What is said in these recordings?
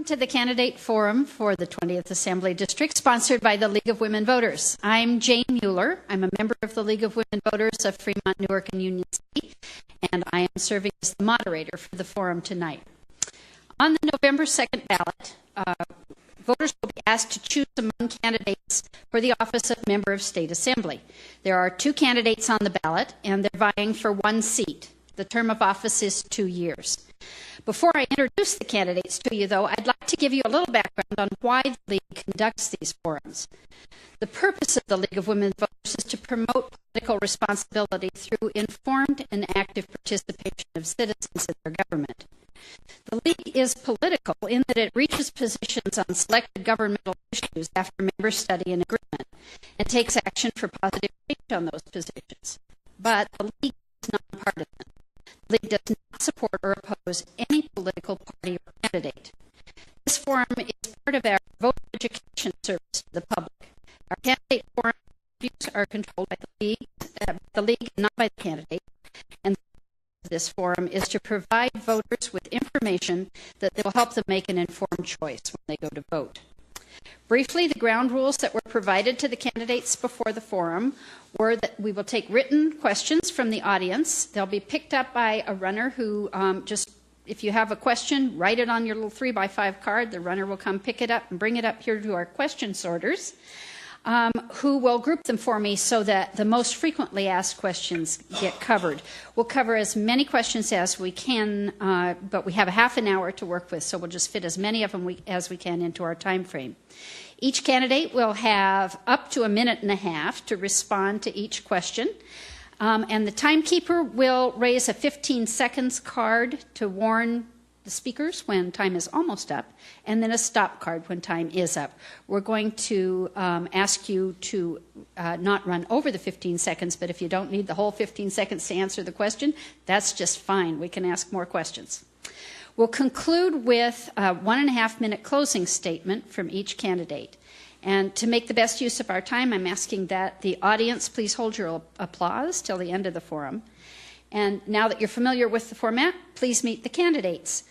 Welcome to the Candidate Forum for the 20th Assembly District, sponsored by the League of Women Voters. I'm Jane Mueller. I'm a member of the League of Women Voters of Fremont, Newark, and Union City, and I am serving as the moderator for the forum tonight. On the November 2nd ballot, voters will be asked to choose among candidates for the office of Member of State Assembly. There are 2 candidates on the ballot, and they're vying for 1 seat. The term of office is 2 years. Before I introduce the candidates to you, though, I'd like to give you a little background on why the League conducts these forums. The purpose of the League of Women Voters is to promote political responsibility through informed and active participation of citizens in their government. The League is political in that it reaches positions on selected governmental issues after members study an agreement and takes action for positive change on those positions. But the League is nonpartisan. The League does not support or oppose any political party or candidate. This forum is part of our voter education service to the public. Our candidate forum views are controlled by the League, not by the candidate. And this forum is to provide voters with information that will help them make an informed choice when they go to vote. Briefly, the ground rules that were provided to the candidates before the forum were that we will take written questions from the audience. They'll be picked up by a runner who if you have a question, write it on your little 3x5 card. The runner will come pick it up and bring it up here to our question sorters, who will group them for me so that the most frequently asked questions get covered. We'll cover as many questions as we can, but we have a half an hour to work with, so we'll just fit as many of them as we can into our time frame. Each candidate will have up to 1.5 minutes to respond to each question. And the timekeeper will raise a 15 seconds card to warn the speakers when time is almost up, and then a stop card when time is up. We're going to ask you to not run over the 15 seconds, but if you don't need the whole 15 seconds to answer the question, that's just fine. We can ask more questions. We'll conclude with a 1.5 minute closing statement from each candidate. And to make the best use of our time, I'm asking that the audience please hold your applause till the end of the forum. And now that you're familiar with the format, please meet the candidates.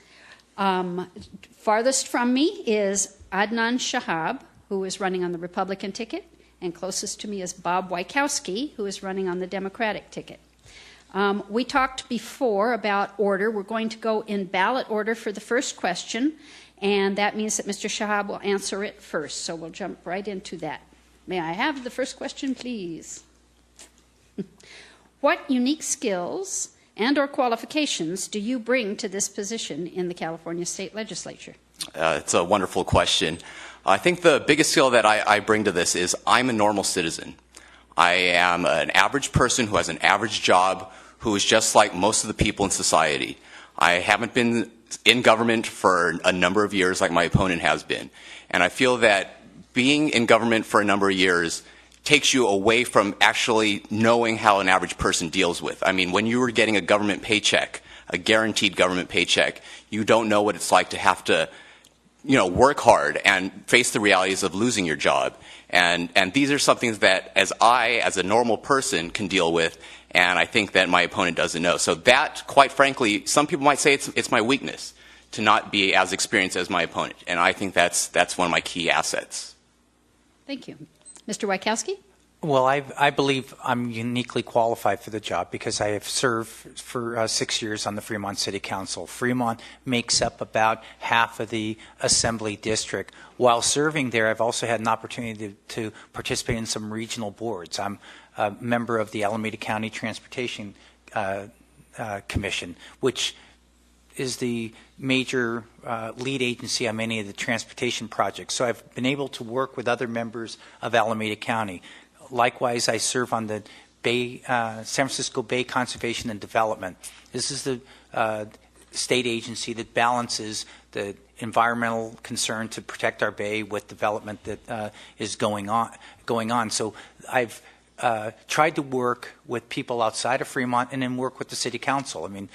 Farthest from me is Adnan Shahab, who is running on the Republican ticket, and closest to me is Bob Wieckowski, who is running on the Democratic ticket. We talked before about order. We're going to go in ballot order for the first question, and that means that Mr. Shahab will answer it first. So we'll jump right into that. May I have the first question, please? What unique skills and or qualifications do you bring to this position in the California State Legislature? It's a wonderful question. I think the biggest skill that I bring to this is I'm a normal citizen. I am an average person who has an average job, who is just like most of the people in society. I haven't been in government for a number of years like my opponent has been. And I feel that being in government for a number of years takes you away from actually knowing how an average person deals with. I mean, when you were getting a government paycheck, a guaranteed government paycheck, you don't know what it's like to have to, work hard and face the realities of losing your job. And these are something that as a normal person can deal with, and I think that my opponent doesn't know. So that, quite frankly, some people might say it's my weakness to not be as experienced as my opponent. And I think that's one of my key assets. Thank you. Mr. Wieckowski? Well, I believe I'm uniquely qualified for the job because I have served for 6 years on the Fremont City Council. Fremont makes up about half of the Assembly District. While serving there, I've also had an opportunity to participate in some regional boards. I'm a member of the Alameda County Transportation Commission, which is the major lead agency on many of the transportation projects. So I've been able to work with other members of Alameda County. Likewise, I serve on the San Francisco Bay Conservation and Development. This is the state agency that balances the environmental concern to protect our bay with development that is going on. So I've tried to work with people outside of Fremont and then work with the City Council. I mean,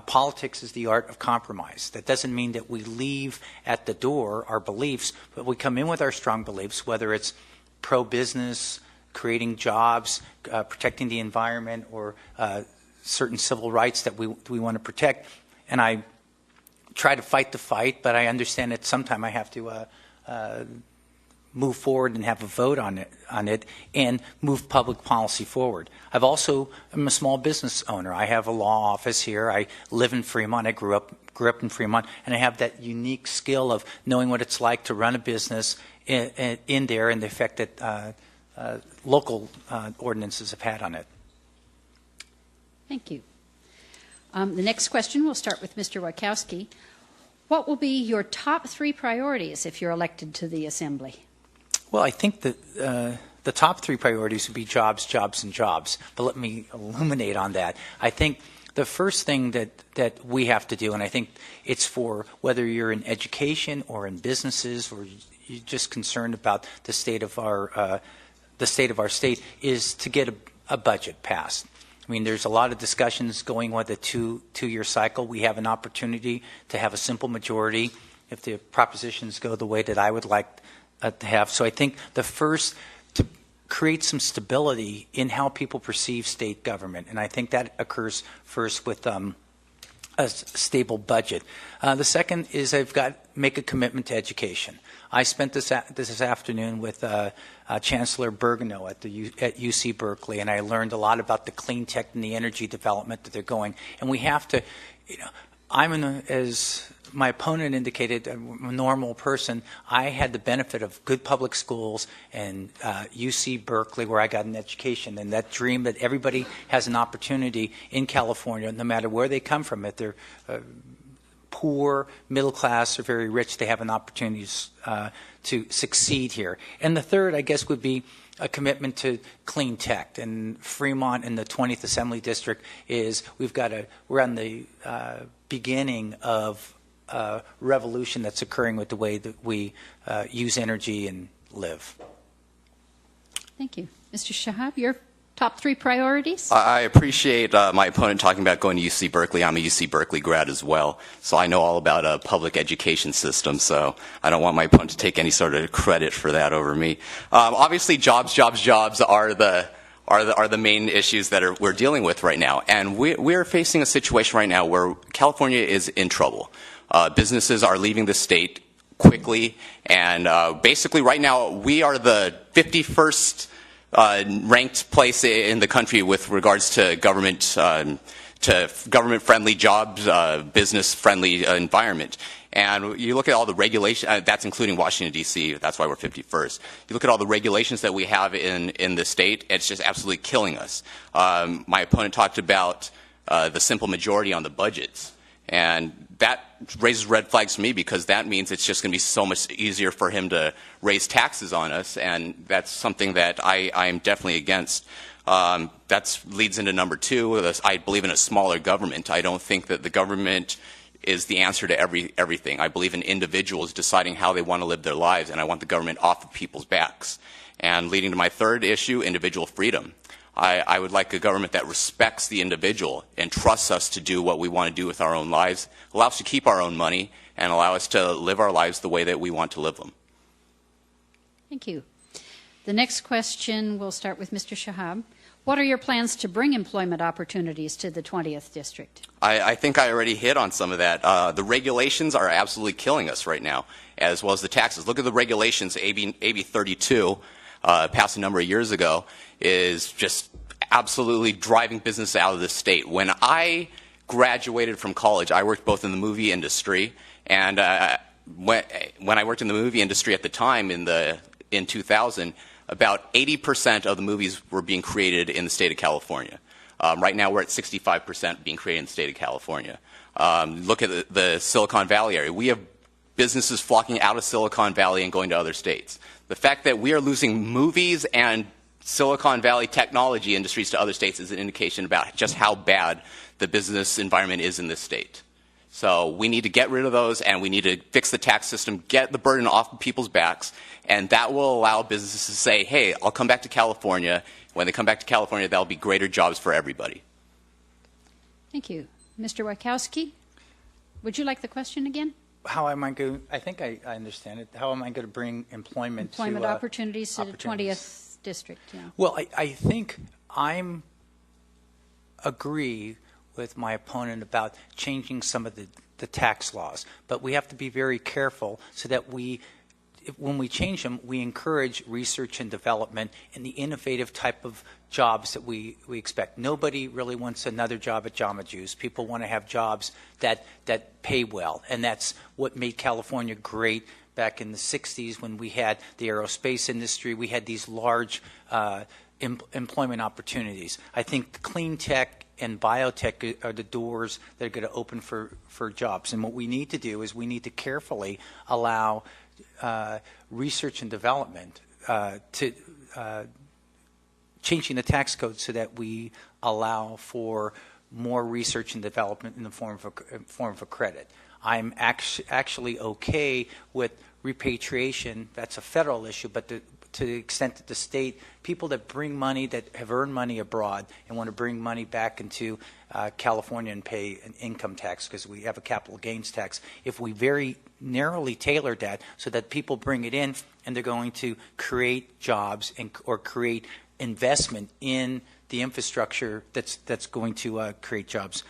politics is the art of compromise. That doesn't mean that we leave at the door our beliefs, but we come in with our strong beliefs, whether it's pro-business, creating jobs, protecting the environment, or certain civil rights that we want to protect. And I try to fight the fight, but I understand that sometime I have to move forward and have a vote on it and move public policy forward. I'm a small business owner. I have a law office here. I live in Fremont. I grew up in Fremont, and I have that unique skill of knowing what it's like to run a business in there and the effect that local ordinances have had on it. Thank you. The next question, we'll start with Mr. Wieckowski. What will be your top 3 priorities if you're elected to the Assembly? Well, I think that the top 3 priorities would be jobs, jobs, and jobs. But let me illuminate on that. I think the first thing that we have to do, and I think it's for whether you're in education or in businesses or you're just concerned about the state of our state, is to get a budget passed. I mean, there's a lot of discussions going with a two-year cycle. We have an opportunity to have a simple majority if the propositions go the way that I would like to have. So I think the first, to create some stability in how people perceive state government, and I think that occurs first with a stable budget. The second is make a commitment to education. I spent this afternoon with Chancellor Bergano at UC Berkeley, and I learned a lot about the clean tech and the energy development that they're going. And we have to, as my opponent indicated, a normal person. I had the benefit of good public schools and UC Berkeley, where I got an education, and that dream that everybody has an opportunity in California, no matter where they come from. If they're poor, middle class, or very rich, they have an opportunity to succeed here. And the third, I guess, would be a commitment to clean tech. And Fremont in the 20th Assembly District we're on the beginning of a revolution that's occurring with the way that we use energy and live. Thank you. Mr. Shahab, your top 3 priorities? I appreciate my opponent talking about going to UC Berkeley. I'm a UC Berkeley grad as well, so I know all about a public education system, so I don't want my opponent to take any sort of credit for that over me. Obviously, jobs are the main issues that we're dealing with right now, and we're facing a situation right now where California is in trouble. Businesses are leaving the state quickly, and basically right now we are the 51st ranked place in the country with regards to government-friendly jobs, business-friendly environment. And you look at all the regulations, that's including Washington, D.C., that's why we're 51st. You look at all the regulations that we have in the state, it's just absolutely killing us. My opponent talked about the simple majority on the budgets. And that raises red flags for me, because that means it's just going to be so much easier for him to raise taxes on us, and that's something that I am definitely against. That leads into number 2. I believe in a smaller government. I don't think that the government is the answer to everything. I believe in individuals deciding how they want to live their lives, and I want the government off of people's backs. And leading to my third issue, individual freedom. I would like a government that respects the individual and trusts us to do what we want to do with our own lives, allow us to keep our own money, and allow us to live our lives the way that we want to live them. Thank you. The next question, we'll start with Mr. Shahab. What are your plans to bring employment opportunities to the 20th District? I think I already hit on some of that. The regulations are absolutely killing us right now, as well as the taxes. Look at the regulations. AB 32, passed a number of years ago, is just absolutely driving business out of the state. When I graduated from college, I worked both in the movie industry, and when I worked in the movie industry at the time in 2000, about 80% of the movies were being created in the state of California. Right now we're at 65% being created in the state of California. Look at the Silicon Valley area. We have businesses flocking out of Silicon Valley and going to other states. The fact that we are losing movies and Silicon Valley technology industries to other states is an indication about just how bad the business environment is in this state. So we need to get rid of those, and we need to fix the tax system, get the burden off of people's backs, and that will allow businesses to say, hey, I'll come back to California. When they come back to California, there'll be greater jobs for everybody. Thank you. Mr. Wieckowski, would you like the question again? How am I going? I think I understand it. How am I going to bring employment opportunities to the 20th District? Yeah. Well, I think agree with my opponent about changing some of the tax laws. But we have to be very careful so that when we change them, we encourage research and development and the innovative type of jobs that we expect. Nobody really wants another job at Jamba Juice. People want to have jobs that pay well, and that's what made California great back in the 60s when we had the aerospace industry. We had these large employment opportunities. I think clean tech and biotech are the doors that are going to open for jobs. And what we need to do is we need to carefully allow research and development to changing the tax code so that we allow for more research and development in the form of a credit. I'm actually okay with repatriation. That's a federal issue, but to the extent that the state, people that bring money, that have earned money abroad and want to bring money back into California and pay an income tax because we have a capital gains tax, if we very narrowly tailor that so that people bring it in and they're going to create jobs or create investment in the infrastructure that's going to create jobs.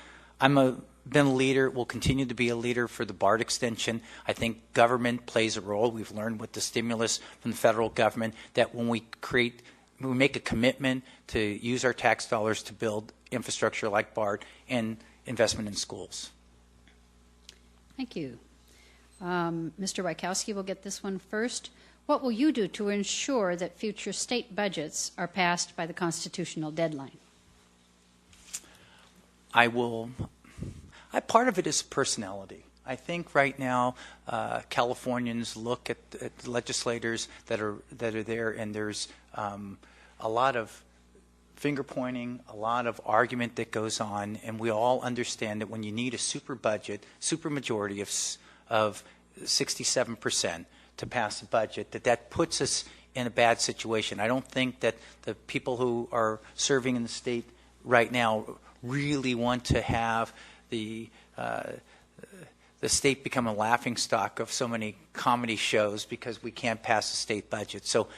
Been a leader, will continue to be a leader for the BART extension. I think government plays a role. We've learned with the stimulus from the federal government that when we make a commitment to use our tax dollars to build infrastructure like BART and investment in schools. Thank you. Mr. Wieckowski will get this one first. What will you do to ensure that future state budgets are passed by the constitutional deadline? Part of it is personality. I think right now Californians look at the legislators that are there, and there's a lot of finger pointing, a lot of argument that goes on, and we all understand that when you need a super majority of 67% to pass a budget, that puts us in a bad situation. I don't think that the people who are serving in the state right now really want to have the state become a laughingstock of so many comedy shows because we can't pass a state budget. So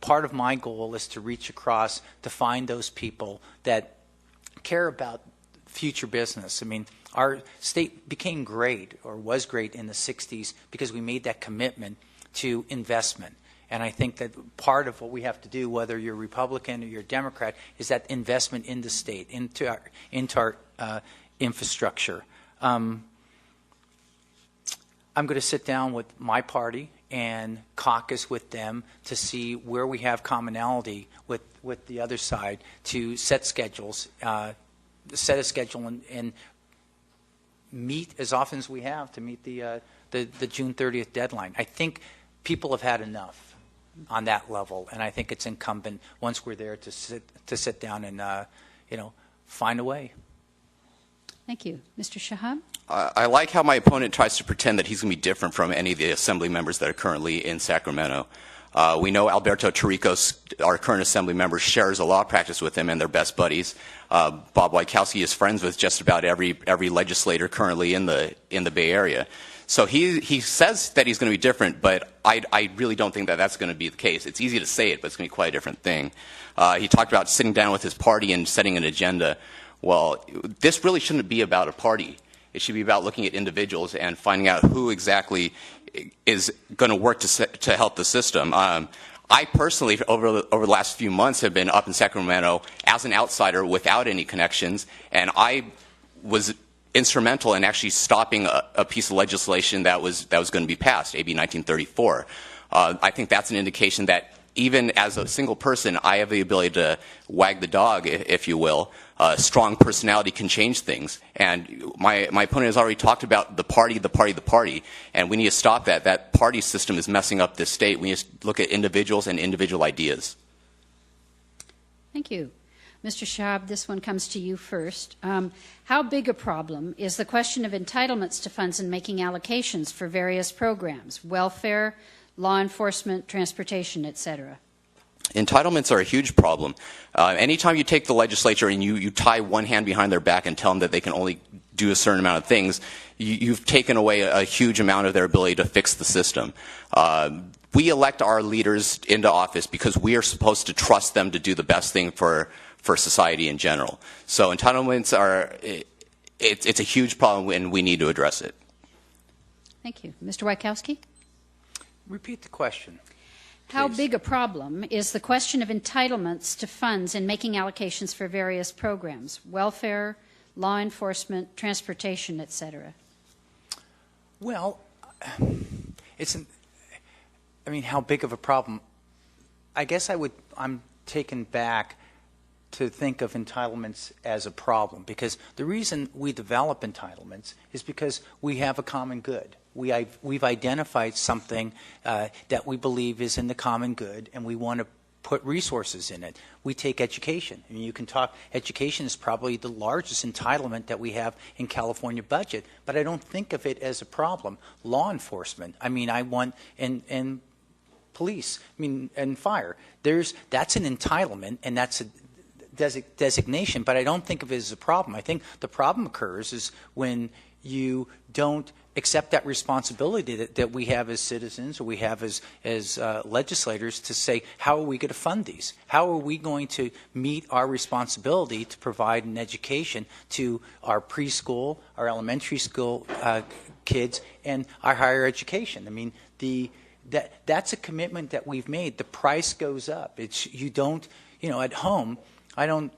part of my goal is to reach across to find those people that care about future business. I mean, our state became great, or was great, in the 60s because we made that commitment to investment. And I think that part of what we have to do, whether you're Republican or you're Democrat, is that investment in the state, into our infrastructure. I'm going to sit down with my party and caucus with them to see where we have commonality with the other side to set schedules, set a schedule and meet as often as we have to meet the June 30th deadline. I think people have had enough on that level, and I think it's incumbent once we're there to sit down and find a way. Thank you. Mr. Shahab? I like how my opponent tries to pretend that he's going to be different from any of the assembly members that are currently in Sacramento. We know Alberto Taricos, our current assembly member, shares a law practice with him, and they're best buddies. Bob Wieckowski is friends with just about every legislator currently in the Bay Area. So he says that he's going to be different, but I really don't think that that's going to be the case. It's easy to say it, but it's going to be quite a different thing. He talked about sitting down with his party and setting an agenda. Well, this really shouldn't be about a party. It should be about looking at individuals and finding out who exactly is going to work to help the system. I personally, over the last few months, have been up in Sacramento as an outsider without any connections, and I was instrumental in actually stopping a piece of legislation that was going to be passed, AB 1934. I think that's an indication that even as a single person, I have the ability to wag the dog, if you will. Strong personality can change things. And my opponent has already talked about the party, and we need to stop that. That party system is messing up this state. We need to look at individuals and individual ideas. Thank you. Mr. Shahab, this one comes to you first. How big a problem is the question of entitlements to funds and making allocations for various programs, welfare, law enforcement, transportation, etc.? Entitlements are a huge problem. Anytime you take the legislature and you tie one hand behind their back and tell them that they can only do a certain amount of things, you've taken away a huge amount of their ability to fix the system. We elect our leaders into office because we are supposed to trust them to do the best thing for society in general. So entitlements it's a huge problem, and we need to address it. Thank you. Mr. Wieckowski? Repeat the question. How Please. big a problem is the question of entitlements to funds in making allocations for various programs, welfare, law enforcement, transportation, et cetera? Well, how big of a problem? I guess I'm taken back to think of entitlements as a problem, because the reason we develop entitlements is because we have a common good. We've identified something that we believe is in the common good, and we want to put resources in it. We take education. I mean, you can talk, education is probably the largest entitlement that we have in California budget, but I don't think of it as a problem. Law enforcement, and police, and fire. That's an entitlement, and that's a designation, but I don't think of it as a problem. I think the problem occurs is when you don't accept that responsibility that we have as citizens, or we have as legislators, to say, how are we going to fund these? How are we going to meet our responsibility to provide an education to our preschool, our elementary school kids, and our higher education? I mean, that's a commitment that we've made. The price goes up. At home, I don't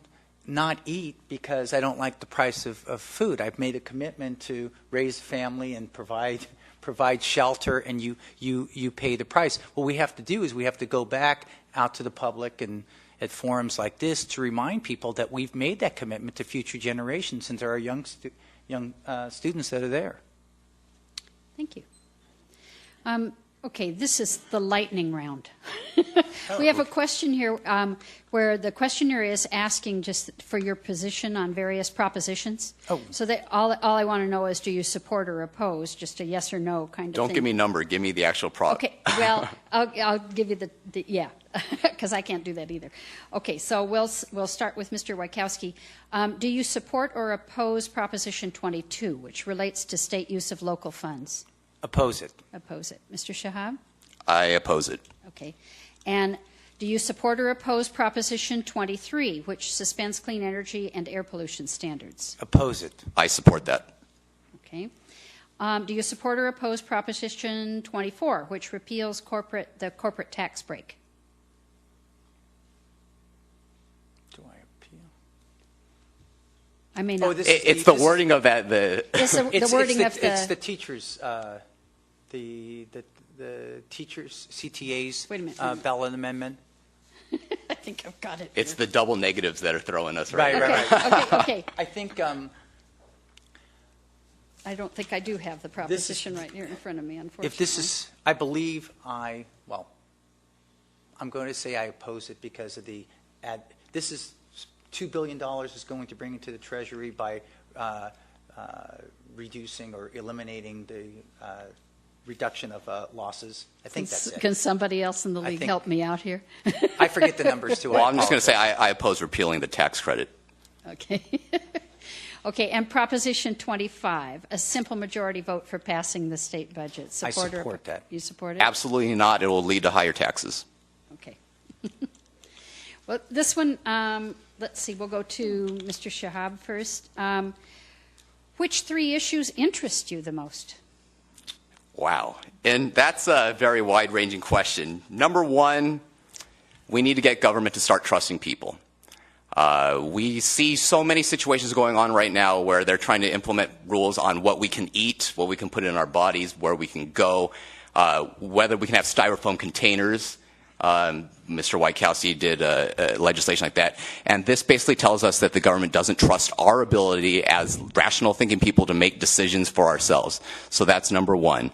not eat because I don't like the price of food. I've made a commitment to raise a family and provide shelter, and you pay the price. What we have to do is we have to go back out to the public and at forums like this to remind people that we've made that commitment to future generations, and there are young students that are there. Thank you. Okay, this is the lightning round. We have a question here where the questioner is asking just for your position on various propositions. Oh. So that all I want to know is, do you support or oppose? Just a yes or no kind of thing. Don't give me a number. Give me the actual product. Okay, well, I'll give you yeah, because I can't do that either. Okay, so we'll start with Mr. Wieckowski. Do you support or oppose Proposition 22, which relates to state use of local funds? Oppose it. Oppose it. Mr. Shahab? I oppose it. Okay. And do you support or oppose Proposition 23, which suspends clean energy and air pollution standards? Oppose it. I support that. Okay. Do you support or oppose Proposition 24, which repeals the corporate tax break? Do I appeal? I mean, it's the wording of that. It's the wording of the. It's the teachers. The teachers CTA's ballot amendment. I think I've got it. It's the double negatives that are throwing us right. Okay. I think. I don't think I do have the proposition right here in front of me, unfortunately. If this is, I believe I'm going to say I oppose it because of this is $2 billion is going to bring into the Treasury by reducing or eliminating the reduction of losses. I think that's it. Can somebody else in the league help me out here? I forget the numbers too. Well, I'm just going to say I oppose repealing the tax credit. Okay. Okay, and Proposition 25, a simple majority vote for passing the state budget. I support that. You support it? Absolutely not. It will lead to higher taxes. Okay. Well, this one, let's see, we'll go to Mr. Shahab first. Which three issues interest you the most? Wow. And that's a very wide-ranging question. Number one, we need to get government to start trusting people. We see so many situations going on right now where they're trying to implement rules on what we can eat, what we can put in our bodies, where we can go, whether we can have styrofoam containers. Mr. Wieckowski did legislation like that. And this basically tells us that the government doesn't trust our ability as rational thinking people to make decisions for ourselves. So that's number one.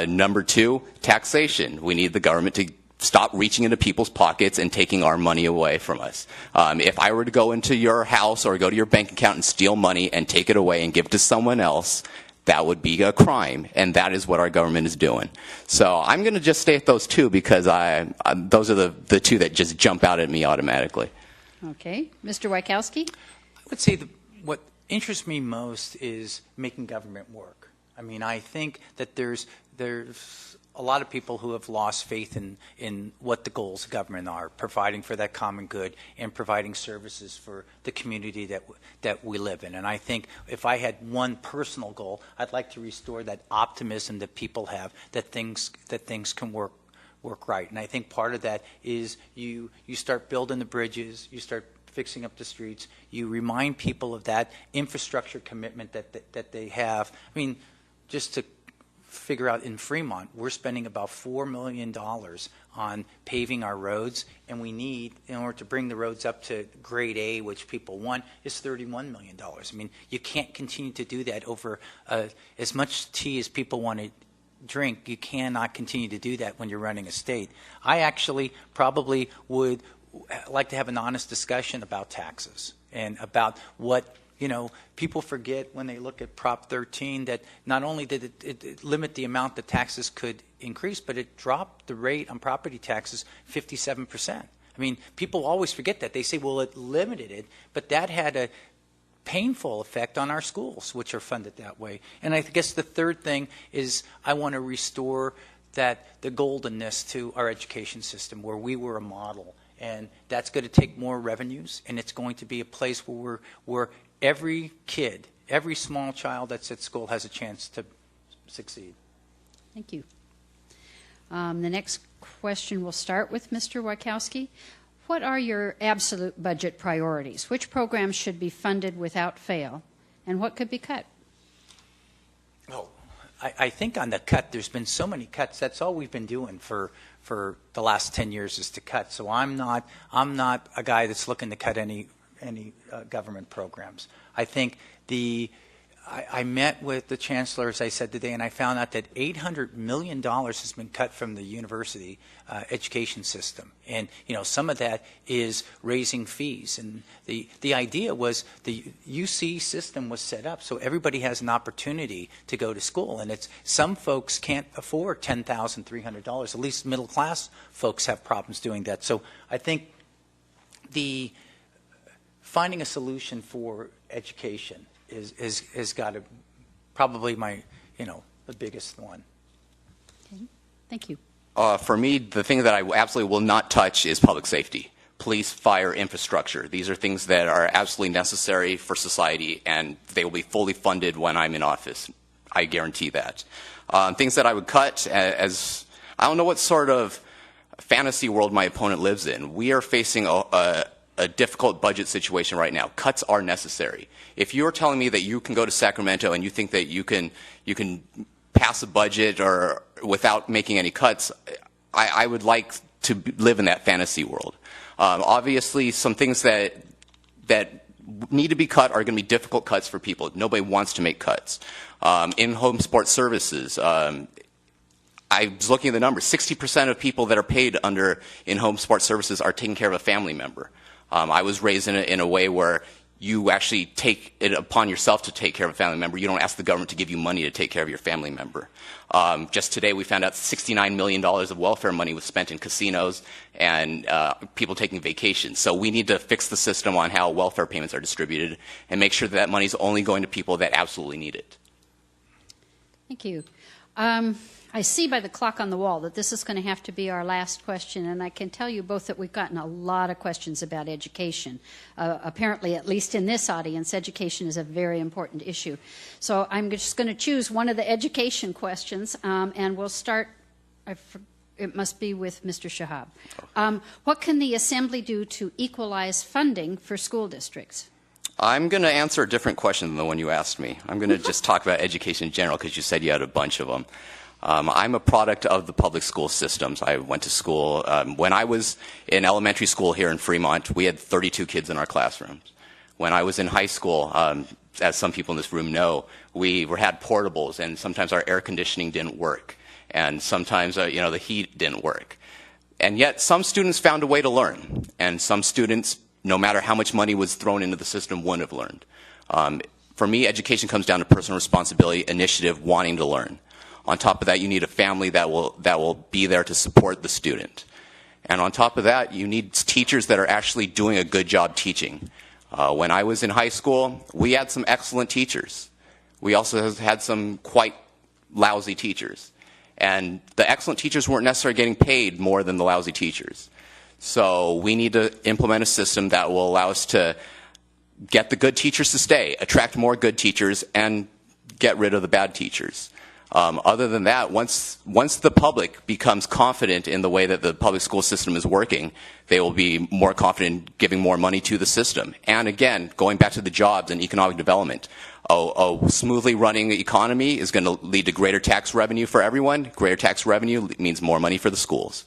Number two, taxation. We need the government to stop reaching into people's pockets and taking our money away from us. If I were to go into your house or go to your bank account and steal money and take it away and give it to someone else, that would be a crime, and that is what our government is doing. So I'm going to just stay at those two because those are the two that just jump out at me automatically. Okay. Mr. Wieckowski? I would say what interests me most is making government work. I mean, I think that there's a lot of people who have lost faith in what the goals of government are, providing for that common good and providing services for the community that we live in. And I think if I had one personal goal, I'd like to restore that optimism that people have that things can work right. And I think part of that is you start building the bridges, you start fixing up the streets, you remind people of that infrastructure commitment that they have. I mean, just to figure out, in Fremont, we're spending about $4 million on paving our roads, and we need, in order to bring the roads up to grade A, which people want, is $31 million. I mean, you can't continue to do that over as much tea as people want to drink. You cannot continue to do that when you're running a state. I actually probably would like to have an honest discussion about taxes and about what, you know, people forget when they look at Prop 13 that not only did it limit the amount that taxes could increase, but it dropped the rate on property taxes 57%. I mean, people always forget that. They say, well, it limited it, but that had a painful effect on our schools, which are funded that way. And I guess the third thing is I want to restore the goldenness to our education system where we were a model. And that's going to take more revenues, and it's going to be a place where every kid, every small child that's at school has a chance to succeed. Thank you. The next question will start with Mr. Wieckowski. What are your absolute budget priorities? Which programs should be funded without fail, and what could be cut? Oh, I think on the cut, there's been so many cuts. That's all we've been doing for the last 10 years is to cut. So I'm not a guy that's looking to cut any government programs. I think I met with the chancellor, as I said today, and I found out that $800 million has been cut from the university education system. And, you know, some of that is raising fees. And the idea was the UC system was set up so everybody has an opportunity to go to school. And some folks can't afford $10,300. At least middle class folks have problems doing that. So I think finding a solution for education is got to probably the biggest one. Okay. Thank you. For me, the thing that I absolutely will not touch is public safety. Police, fire, infrastructure. These are things that are absolutely necessary for society, and they will be fully funded when I'm in office. I guarantee that. Things that I would cut, as I don't know what sort of fantasy world my opponent lives in. We are facing a difficult budget situation right now. Cuts are necessary. If you're telling me that you can go to Sacramento and you think that you can pass a budget or without making any cuts, I would like to live in that fantasy world. Obviously, some things that need to be cut are going to be difficult cuts for people. Nobody wants to make cuts. In-home sports services. I was looking at the numbers. 60% of people that are paid under in-home sports services are taking care of a family member. I was raised in a way where you actually take it upon yourself to take care of a family member. You don't ask the government to give you money to take care of your family member. Just today we found out $69 million of welfare money was spent in casinos and people taking vacations. So we need to fix the system on how welfare payments are distributed and make sure that money is only going to people that absolutely need it. Thank you. I see by the clock on the wall that this is going to have to be our last question, and I can tell you both that we've gotten a lot of questions about education. Apparently, at least in this audience, education is a very important issue. So I'm just going to choose one of the education questions, and we'll start, it must be with Mr. Shahab. What can the Assembly do to equalize funding for school districts? I'm going to answer a different question than the one you asked me. I'm going to just talk about education in general because you said you had a bunch of them. I'm a product of the public school systems. I went to school. When I was in elementary school here in Fremont, we had 32 kids in our classrooms. When I was in high school, as some people in this room know, we had portables, and sometimes our air conditioning didn't work, and sometimes the heat didn't work. And yet some students found a way to learn, and some students, no matter how much money was thrown into the system, wouldn't have learned. For me, education comes down to personal responsibility, initiative, wanting to learn. On top of that, you need a family that will be there to support the student. And on top of that, you need teachers that are actually doing a good job teaching. When I was in high school, we had some excellent teachers. We also had some quite lousy teachers. And the excellent teachers weren't necessarily getting paid more than the lousy teachers. So we need to implement a system that will allow us to get the good teachers to stay, attract more good teachers, and get rid of the bad teachers. Other than that, once the public becomes confident in the way that the public school system is working, they will be more confident in giving more money to the system. And again, going back to the jobs and economic development, a smoothly running economy is going to lead to greater tax revenue for everyone. Greater tax revenue means more money for the schools.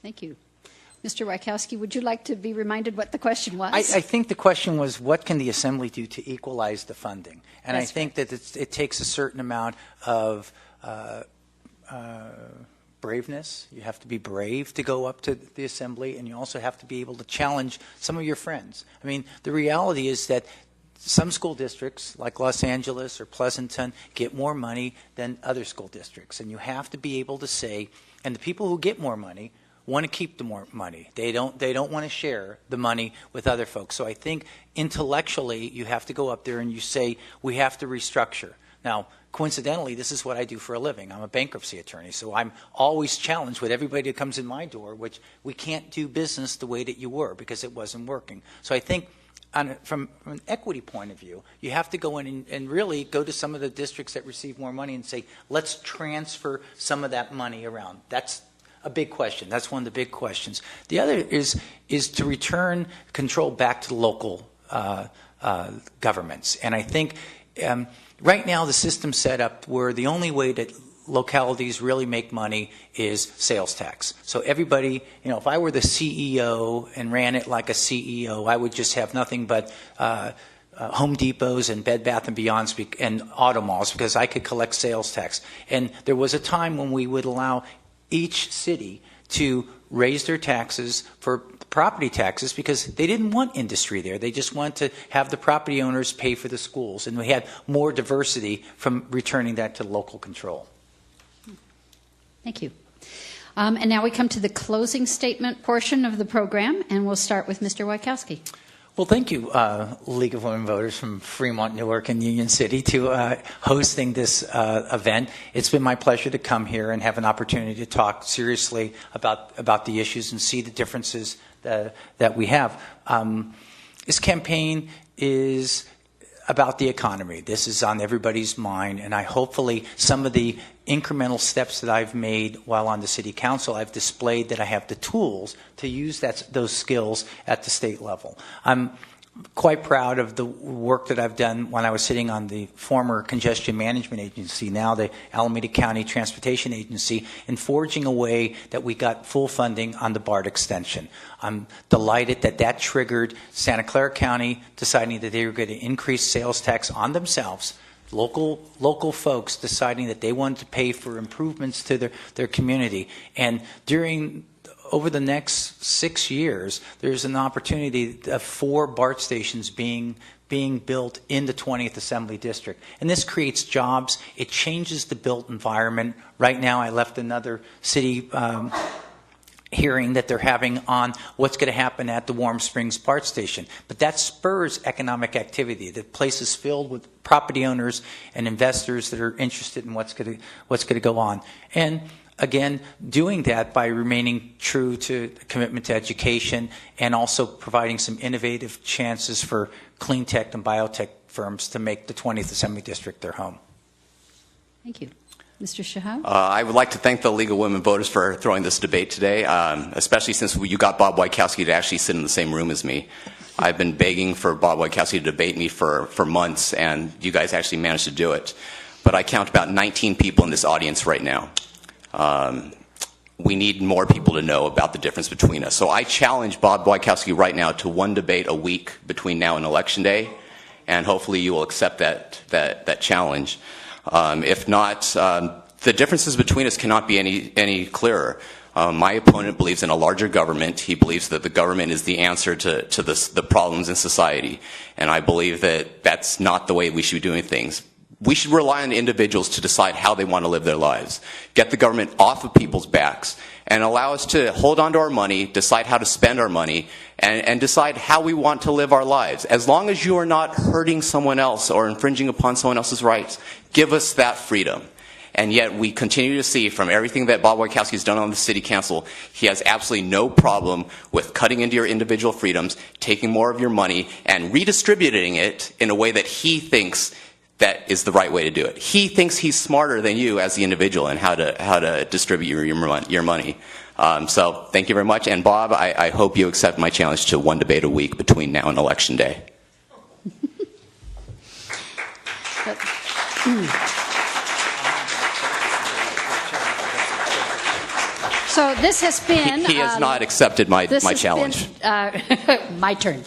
Thank you. Mr. Wieckowski, would you like to be reminded what the question was? I think the question was, what can the Assembly do to equalize the funding? And That's I think that it takes a certain amount of braveness. You have to be brave to go up to the Assembly, and you also have to be able to challenge some of your friends. I mean, the reality is that some school districts, like Los Angeles or Pleasanton, get more money than other school districts. And you have to be able to say, and the people who get more money want to keep the more money. They don't want to share the money with other folks. So I think intellectually you have to go up there and you say, we have to restructure. Now, coincidentally, this is what I do for a living. I'm a bankruptcy attorney, so I'm always challenged with everybody that comes in my door, which we can't do business the way that you were because it wasn't working. So I think from an equity point of view, you have to go in and really go to some of the districts that receive more money and say, let's transfer some of that money around. That's a big question. That's one of the big questions. The other is to return control back to the local governments. And I think right now the system's set up where the only way that localities really make money is sales tax. So everybody, you know, if I were the CEO and ran it like a CEO, I would just have nothing but Home Depots and Bed Bath & Beyonds and auto malls because I could collect sales tax. And there was a time when we would allow each city to raise their taxes for property taxes because they didn't want industry there. They just wanted to have the property owners pay for the schools. And we had more diversity from returning that to local control. Thank you. And now we come to the closing statement portion of the program, and we'll start with Mr. Wieckowski. Well, thank you, League of Women Voters from Fremont, Newark, and Union City to hosting this event. It's been my pleasure to come here and have an opportunity to talk seriously about the issues and see the differences that we have. This campaign is about the economy. This is on everybody's mind, and hopefully some of the incremental steps that I've made while on the City Council, I've displayed that I have the tools to use those skills at the state level. I'm quite proud of the work that I've done when I was sitting on the former Congestion Management Agency, now the Alameda County Transportation Agency, in forging a way that we got full funding on the BART extension. I'm delighted that that triggered Santa Clara County deciding that they were going to increase sales tax on themselves, local folks deciding that they wanted to pay for improvements to their community. And over the next 6 years, there's an opportunity of 4 BART stations being built in the 20th Assembly District. And this creates jobs. It changes the built environment. Right now, I left another city hearing that they're having on what's going to happen at the Warm Springs BART station. But that spurs economic activity. The place is filled with property owners and investors that are interested in what's going to go on. And again, doing that by remaining true to commitment to education and also providing some innovative chances for clean tech and biotech firms to make the 20th Assembly District their home. Thank you. Mr. Shahab? I would like to thank the League of Women Voters for throwing this debate today, especially since you got Bob Wieckowski to actually sit in the same room as me. I've been begging for Bob Wieckowski to debate me for months, and you guys actually managed to do it. But I count about 19 people in this audience right now. We need more people to know about the difference between us. So I challenge Bob Wieckowski right now to 1 debate a week between now and Election Day, and hopefully you will accept that challenge. If not, the differences between us cannot be any clearer. My opponent believes in a larger government. He believes that the government is the answer to the problems in society. And I believe that that's not the way we should be doing things. We should rely on individuals to decide how they want to live their lives. Get the government off of people's backs and allow us to hold on to our money, decide how to spend our money, and decide how we want to live our lives. As long as you are not hurting someone else or infringing upon someone else's rights, give us that freedom. And yet we continue to see from everything that Bob Wieckowski has done on the City Council, he has absolutely no problem with cutting into your individual freedoms, taking more of your money, and redistributing it in a way that he thinks that is the right way to do it. He thinks he's smarter than you as the individual and how to distribute your money. So thank you very much. And Bob, I hope you accept my challenge to one debate a week between now and Election Day. So this has been... He has not accepted my challenge. My turn.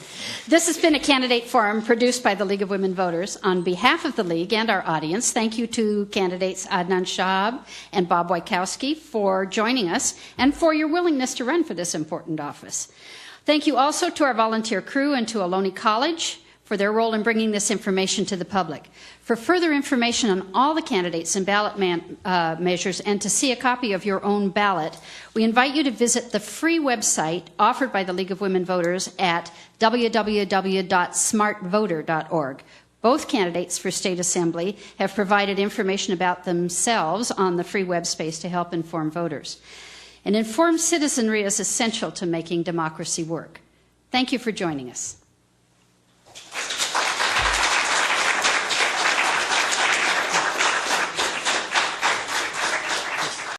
This has been a candidate forum produced by the League of Women Voters. On behalf of the League and our audience, thank you to candidates Adnan Shahab and Bob Wieckowski for joining us and for your willingness to run for this important office. Thank you also to our volunteer crew and to Ohlone College for their role in bringing this information to the public. For further information on all the candidates and ballot measures and to see a copy of your own ballot, we invite you to visit the free website offered by the League of Women Voters at www.smartvoter.org. Both candidates for State Assembly have provided information about themselves on the free web space to help inform voters. An informed citizenry is essential to making democracy work. Thank you for joining us.